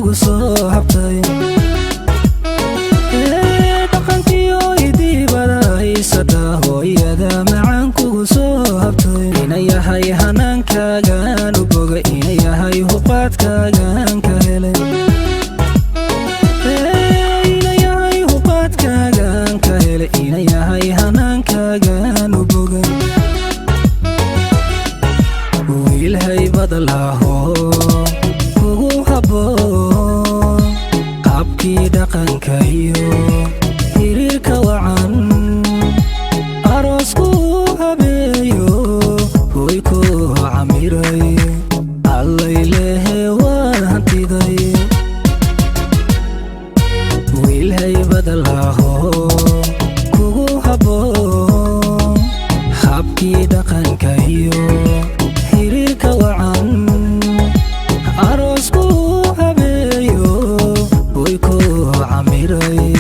kugu soo habtay dhaqankiyo idibada haysata hooyada macaan kugu soo habtay ina yahay hanaankaagaan u boga ina yahay huqaadkaagaan ka helay ina yahay huqaadkaagaan ka helay ina yahay hanaankaagaan u boga wiil haybada laho kugu habboon qaabkii dhaqanka iyo xiriirka wacan aroosku habeeyo hoy ku camiray allaylehe waan hantiday wiil haybada laho kugu habboon qaabkii dhaqanka iyo xiriirka wacan aroosku habeeyo hoy ku camiray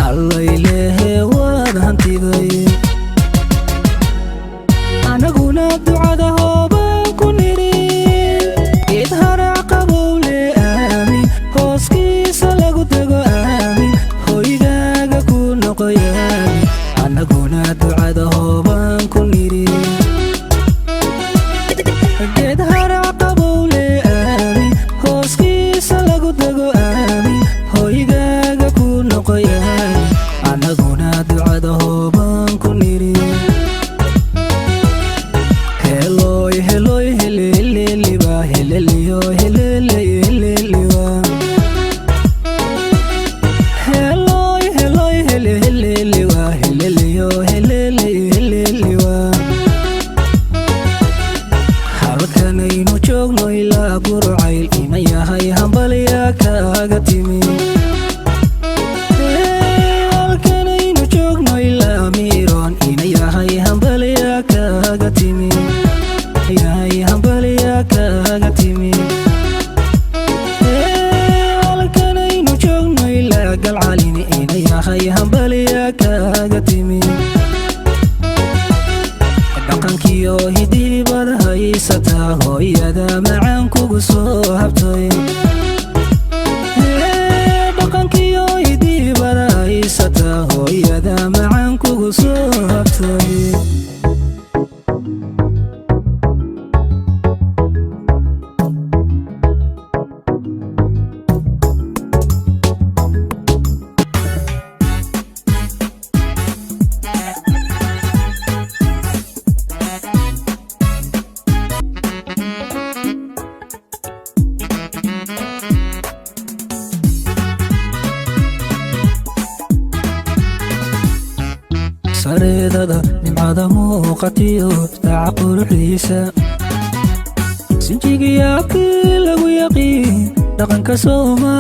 allaylehe waan hantiday anaguna ducada hoobaan ku nidhi geed harac qabowle aamin hooskiisa lagu dego aamin hoygaaga ku noqoy aamin anaguna ducada hoobaan ku nidhi geed harac qabowle aamin hooskiisa lagu dego aamin hoygaaga ku noqoy aamin anaguna ducada hoobaan ku nidhi heloy heloy heleleliba heleliyo heleleliba heloy heloy heleleliba heleliyo heleleliba halkanaynu joogno ilaa gurcayl ina yahay hambalya kaaga timi halkanaynu joogno ilaa miiroon ina yahay hambalya kaaga timi yahay hambalya kaaga timi halkanaynu joogno ilaa galcalini ina yahay hambalya kaaga timi dhaqankiyo hidibad haysata hooyada macaan kugu soo habtay dhaqankiyo hidibad haysata hooyada macaan kugu soo habtay sareedada nimcada muuqatiyo daaca quruxdiisa sinjigiyaabkii lagu yaqiin dhaqanka Soomaaliya